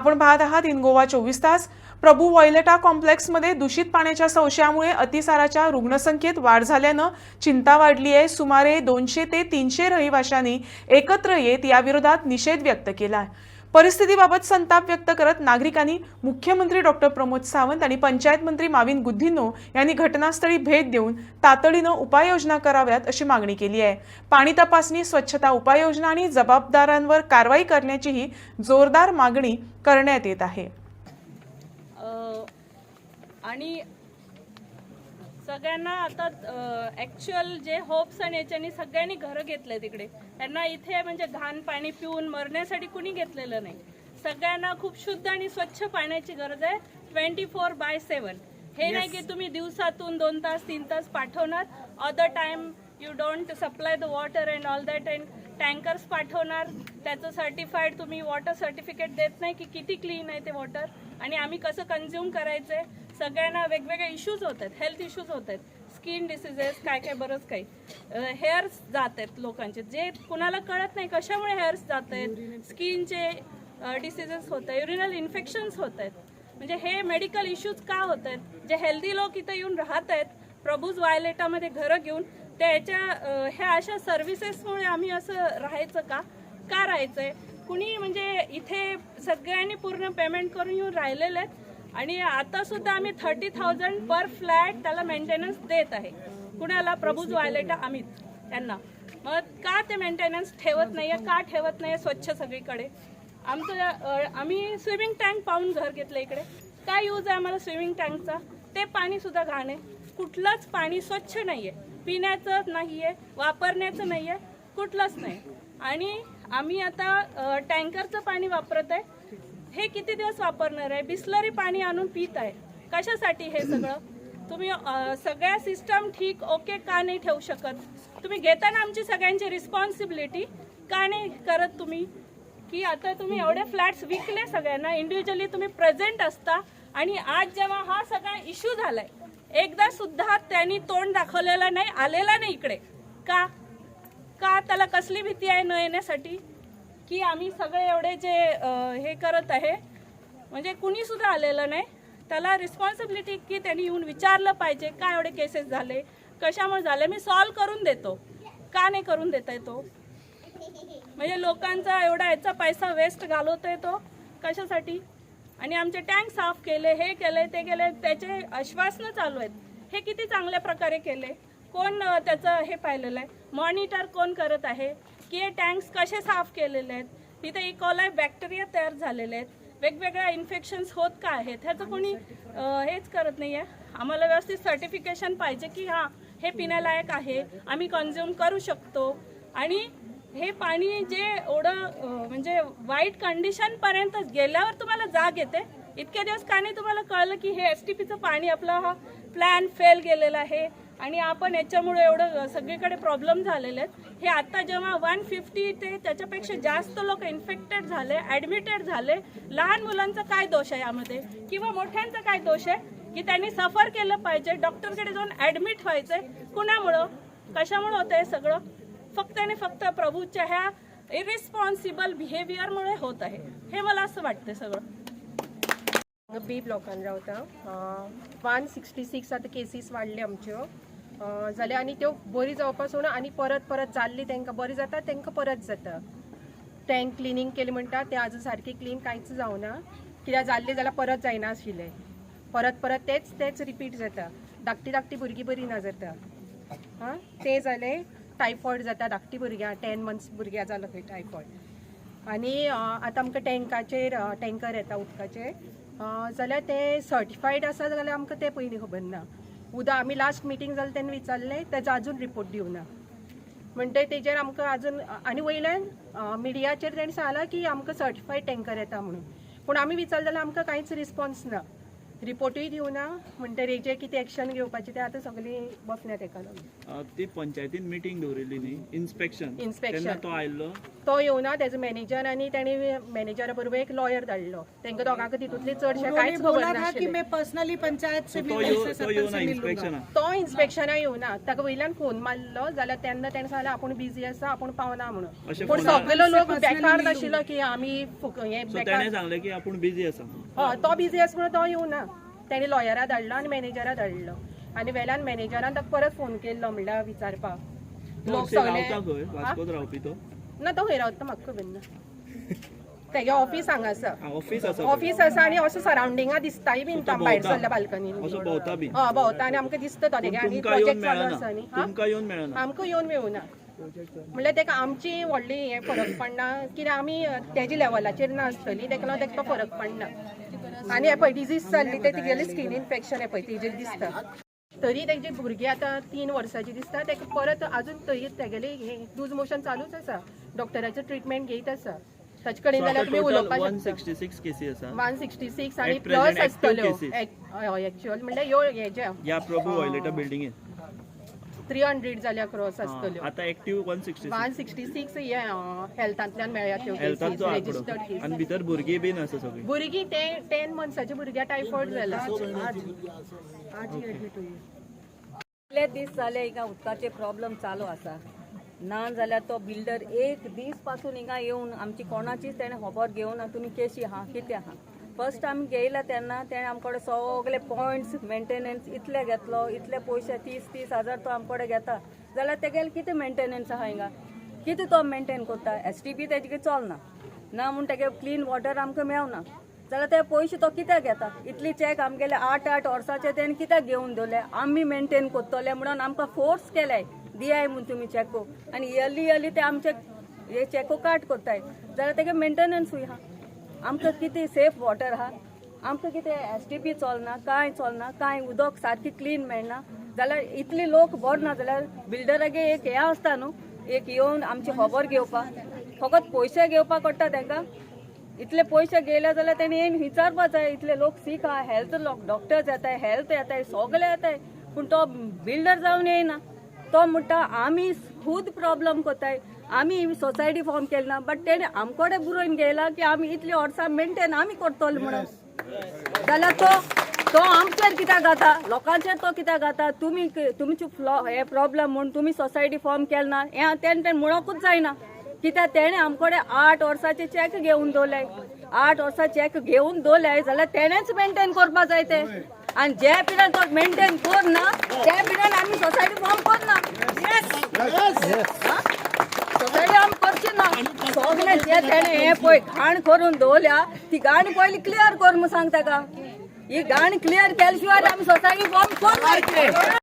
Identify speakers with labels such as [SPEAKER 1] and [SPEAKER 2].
[SPEAKER 1] आपण पाहत आहात इन गोवा 24 तास। प्रभू वॉयलेटा कॉम्प्लेक्समध्ये दूषित पाण्याच्या संशयामुळे अतिसाराच्या रुग्णसंख्येत वाढ झाल्यानं चिंता वाढली आहे। सुमारे 200 ते 300 रहिवाशांनी एकत्र येत याविरोधात निषेध व्यक्त केला आहे। परिस्थितीबाबत संताप व्यक्त करत नागरिकांनी मुख्यमंत्री डॉक्टर प्रमोद सावंत आणि पंचायत मंत्री माविन गुद्धिनो यांनी घटनास्थळी भेट देऊन तातडीनं उपाययोजना कराव्यात अशी मागणी केली आहे। पाणी तपासणी, स्वच्छता उपाययोजना आणि जबाबदारांवर कारवाई करण्याचीही जोरदार मागणी करण्यात येत आहे।
[SPEAKER 2] आणि सगळ्यांना आता ॲक्च्युअल जे होप्स आणि याच्यानी सगळ्यांनी घरं घेतले तिकडे, त्यांना इथे म्हणजे घाण पाणी पिऊन मरण्यासाठी कुणी घेतलेलं नाही। सगळ्यांना खूप शुद्ध आणि स्वच्छ पाण्याची गरज आहे 24/7। हे नाही की तुम्ही दिवसातून 2 तास 3 तास पाठवणार, other time you don't supply the water and all that, and tankers पाठवणार, त्याचं सर्टिफाईड तुम्ही वॉटर सर्टिफिकेट देत नाही की किती क्लीन आहे ते वॉटर, आणि आम्ही कसं कन्झ्युम करायचंय। सगळ्यांना वेगवेगळे इश्यूज होत आहेत, हेल्थ इश्यूज होत आहेत, स्किन डिसीजेस, काय काय बरंच काही, हेअर्स जात आहेत लोकांचे, जे कुणाला कळत नाही कशामुळे हेअर्स जात आहेत, स्किनचे डिसीजेस होत आहेत, युरिनल इन्फेक्शन्स होत आहेत। म्हणजे हे मेडिकल इश्यूज का होत आहेत? जे हेल्दी लोक इथं येऊन राहत आहेत प्रभूज वायलेटामध्ये घरं घेऊन, त्याच्या ह्या अशा सर्व्हिसेसमुळे आम्ही असं राहायचं का राहायचंय? कुणी म्हणजे इथे सगळ्यांनी पूर्ण पेमेंट करून येऊन राहिलेले आहेत, आणि आता सुद्धा आम्ही 30,000 पर फ्लॅट त्याला मेंटेनन्स देत आहे। कुणाला? प्रभूज वायलेटा अमित त्यांना। मग का ते मेंटेनन्स ठेवत नाहीये? का ठेवत नाहीये स्वच्छ सगळीकडे? आम्ही स्विमिंग टँक पाहून घर घेतलं इकडे। काय यूज आहे आम्हाला स्विमिंग टँकचा? ते पाणी सुद्धा घाण आहे, कुठलंच पाणी स्वच्छ नाहीये, पिण्याचं नाहीये, वापरण्याचं नाहीये, कुठलंच नाही। आणि आम्ही आता टँकरचं पाणी वापरत आहे, हे किती दिवस वापरणार आहे? बिस्लरी पाणी आणून पित आहे, कशासाठी हे सगळं? तुम्ही सगळ्या सिस्टम ठीक ओके का नाही ठेवू शकत? तुम्ही घेताना आमची सगळ्यांची रिस्पॉन्सिबिलिटी का नाही करत तुम्ही? की आता तुम्ही एवढे फ्लॅट्स विकले सगळ्यांना, इंडिव्हिज्युअली तुम्ही प्रेझेंट असता, आणि आज जेव्हा हा सगळा इश्यू झालाय एकदा सुद्धा त्यांनी तोंड दाखवलेलं नाही, आलेला नाही इकडे। का त्याला कसली भीती आहे न येण्यासाठी? की आम्ही सगळे एवढे जे हे करत आहे, म्हणजे कुणी सुद्धा आलेलं नाही। त्याला रिस्पॉन्सिबिलिटी की त्यांनी येऊन विचारलं पाहिजे का एवढे केसेस झाले, कशामुळे झाले, मी सॉल्व करून देतो, का नाही करून देता येतो? म्हणजे लोकांचा एवढा याचा पैसा वेस्ट घालवतोय तो कशासाठी? आणि आमचे टँक साफ केले, हे केले ते केले, त्याचे आश्वासनं चालू आहेत, हे किती चांगल्या प्रकारे केले? कोण त्याचं हे पाहिलेलं आहे? मॉनिटर कोण करत आहे की हे टँक्स कसे साफ केलेले आहेत? तिथे इकोलाई बॅक्टेरिया तयार झालेले आहेत, वेगवेगळ्या इन्फेक्शन्स होत का आहेत, ह्याचं कोणी हेच करत नाही आहे। आम्हाला व्यवस्थित सर्टिफिकेशन पाहिजे की हां हे पिण्यालायक आहे, आम्ही कन्झ्युम करू शकतो। आणि हे पाणी जे एवढं म्हणजे वाईट कंडिशनपर्यंत गेल्यावर तुम्हाला जाग येते। इतके दिवस का नाही तुम्हाला कळलं की हे STPचं पाणी आपला हा प्लॅन फेल गेलेला आहे, आणि आपण याच्यामुळे एवढं सगळीकडे प्रॉब्लेम झालेले आहेत? हे आता जेव्हा 150 ते त्याच्यापेक्षा जास्त लोक इन्फेक्टेड झाले, ॲडमिटेड झाले, लहान मुलांचा काय दोष आहे यामध्ये, किंवा मोठ्यांचा काय दोष आहे की त्यांनी सफर केलं पाहिजे, डॉक्टरकडे जाऊन ॲडमिट व्हायचंय? कुणामुळं, कशामुळे होतं हे सगळं? फक्त आणि फक्त प्रभूच्या ह्या इरिस्पॉन्सिबल बिहेवियरमुळे होत आहे, हे मला असं वाटतं सगळं।
[SPEAKER 3] बी ब्लॉकान रावता 166 आता केसीस वाडले आमच्यो जाल्यार, आनी त्यो बरी जावपासून आनी परत जाल्ली तांकां बरी जाता, तांकां परत जाता। टँक क्लिनिंग केली म्हणटा ते आजून सारके क्लीन कांयच जावना, कित्याक जाल्ले जाल्यार परत जायना आशिल्ले, परत तेच रिपीट जाता, धाकटी भुरगीं बरी ना जाता। हां ते जाले टायफॉयड जाता धाकटी भुरग्यां, 10 months भुरग्यां जालो खंय टायफॉयड। आनी आतां आमकां टँकर येता उदकाचे, जाल्यार ते सर्टिफायड आसा जाल्यार आमकां ते पयलीं खबर ना। उदक आमी लास्ट मिटींग जालें तेन्ना विचारलें, तेजो आजून रिपोर्ट दिवना, म्हणटा तेजेर आमकां आजून, आनी वयल्यान मिडियाचेर तेणी सांगलां की आमकां सर्टिफायड टँकर येता म्हणून, पूण आमी विचारलें जाल्यार आमकां कांयच रिस्पॉन्स ना। रिपोर्टूय दिवना म्हणटा हेजेर कितें एक्शन घेवपाचें तें आतां सगळीं बसल्यात एका लागून.
[SPEAKER 4] ती पंचायतीन मिटींग दवरिल्ली न्ही इन्स्पेक्शन तेन्ना तो आयल्लो.
[SPEAKER 3] तो येवना तेजो मॅनेजर आनी ताणी मॅनेजरा बरोबर एक लॉयर धाडलो. तांकां दोगांक तितूंतले चडशे कांयच खबर नाशिल्लें.
[SPEAKER 5] मैं पर्सनली पंचायत से
[SPEAKER 4] तो येवना इन्स्पेक्शनाक.
[SPEAKER 3] तो इन्स्पेक्शना येवना. ताका वयल्यान फोन मारलो जाल्यार तेन्ना ताणें सांगलें आपूण बिजी आसा आपूण पावना म्हणून.
[SPEAKER 4] अशें
[SPEAKER 3] पूण सगळो लोक बेकार नाशिल्लो की आमी हें
[SPEAKER 4] सो
[SPEAKER 3] बेकार.
[SPEAKER 4] तेणें सांगलें की आपूण बिजी आसा.
[SPEAKER 3] हय तो बिजी आसा म्हणून तो येवना. ताणें लॉयरा धाडलो आनी मॅनेजरा धाडलो आनी वेल्यान मॅनेजरान ताका परत फोन केल्लो म्हणल्यार विचारपाक. लोक सगळे
[SPEAKER 4] रावता खंय वास्कोत रावपी तो.
[SPEAKER 3] ना तो खंय रावता म्हाका खबर ना. तेगे ऑफिस हांगा आसा.
[SPEAKER 4] ऑफिस आसा
[SPEAKER 3] ऑफिस आसा आनी असो सरावंडिंगा दिसताय बीन
[SPEAKER 4] तो
[SPEAKER 3] भायर
[SPEAKER 4] भोंवता.
[SPEAKER 3] सरल्या बाल्कनीन.
[SPEAKER 4] असो भोंवता बी.
[SPEAKER 3] हय भोंवता आनी आमकां दिसता तो तेगे आनी
[SPEAKER 4] तुमकां येवन
[SPEAKER 3] प्रोजेक्ट चालू
[SPEAKER 4] मेळना.
[SPEAKER 3] आसा न्ही.
[SPEAKER 4] तुमकां येवन मेळना.
[SPEAKER 3] आमकां येवन मेळूना. म्हणल्यार ताका आमची व्हडली हें फरक पडना कित्याक आमी तेजे लेवलाचेर ना आसतली ताका लागून ताका तो फरक पडना. आनी हे पळय डिजीज जाल्ली ते तिगेलें स्कीन इन्फेक्शन हे पळय तेजेर दिसता. तरी तेजे भुरगे आतां 3 वर्साची दिसता ताका परत आजून तरी तेगेले हे लूज मोशन चालूच आसा. डॉक्टराचो ट्रिटमेंट घेयत आसा. ताचे कडेन जाल्यार तुमी उलोवपाक शकता.
[SPEAKER 4] 166 केसी आसा.
[SPEAKER 3] 166 आनी
[SPEAKER 4] At
[SPEAKER 3] प्लस
[SPEAKER 4] present
[SPEAKER 3] आसतल्यो.
[SPEAKER 4] active cases.
[SPEAKER 3] एक्चुअल म्हणल्यार ह्यो हेजे
[SPEAKER 4] या प्रभू वॉयलेटा बिल्डिंगेन
[SPEAKER 3] 300 जाल्यार क्रॉस आसतल्यो.
[SPEAKER 4] आतां एक्टिव्ह 166.
[SPEAKER 3] 166 हे हेल्थांतल्यान मेळ्ळ्या त्यो
[SPEAKER 4] हेल्थाचो
[SPEAKER 3] रेजिस्टर्ड
[SPEAKER 4] आंकडो.
[SPEAKER 3] केसीस.
[SPEAKER 4] आनी भितर भुरगीं बीन आसा सगळीं.
[SPEAKER 3] भुरगीं 10 मंथ्साची भुरग्यां टायफॉयड जाला.
[SPEAKER 6] इतले दीस जाले हिंगा उदकाचे प्रॉब्लेम चालू आसा. ना जाल्यार तो बिल्डर एक दीस पासून हिंगा येवन आमची कोणाचीच तेणें खबर घेवना तुमी केशी आहा कितें आहा. फर्स्ट आमी गेयला तेन्ना तेणें आमकडे सगळे पॉयंट्स मेंटेनन्स इतले घेतलो इतले पयशे 30 हजार तो आमकडे घेता जाल्यार तेगेले कितें मेंटेनन्स आहा हिंगा कितें तो मेंटेन करता. STP तेजे चलना ना म्हूण तेगे क्लीन वॉटर आमकां मेळना जाल्यार ते पयशे तो कित्याक घेता. इतली चॅक आमगेले 8 वर्साचे तेणें कित्याक घेवन दवरले. आमी मेंटेन करतले म्हणून आमकां फोर्स केले दियाय म्हूण तुमी चॅको आनी इयरली ते आमचे हे चॅको कार्ड करताय जाल्यार तेगे मेंटेनन्सूय आहा. आमकां कितें सेफ वॉटर आहा आमकां कितें STP चलना कांय उदक सारकी क्लीन मेळना जाल्यार इतली लोक बरो ना जाल्यार बिल्डरागे एक हें आसता न्हू एक येवन आमची खबर घेवपाक फकत पयशे घेवपाक पडटा तांकां. इतले पयशे गेले जाल्यार तेणी येवन विचारपाक जाय. इतले लोक सीक आहा हेल्थ डॉक्टर्स येताय हेल्थ येताय सगळे येताय पूण तो बिल्डर जावन येयना. तो म्हणटा आमी खूद प्रॉब्लेम करताय आमी सोसायटी फॉर्म केलना बट तेणे आमकडे बरोवन गेला की आमी इतली वर्सां मेंटेन आमी करतले म्हणून जाल्यार तो आमचेर कित्याक घाता लोकांचेर तो कित्याक घाता. तुमची हे प्रॉब्लेम म्हणून तुमी सोसायटी फॉर्म केलना हें तेणें म्हणोकूच जायना कित्याक तेणें आमकडे 8 वर्साचे चॅक घेवन दवरले. 8 वर्सां चॅक घेवन दवरले जाल्यार तेणेंच मेंटेन करपा जाय ते आनी जे पिरियड तो मेंटेन करना त्या पिरियड आमी सोसायटी फॉर्म करना. सोसायटी आमी करची ना सगळे जे तेणें हें पळय घाण करून दवरल्या ती घाण पयली क्लियर कर म्हूण सांग ताका. ही घाण क्लियर केल्या शिवाय आमी सोसायटी फॉर्म करना.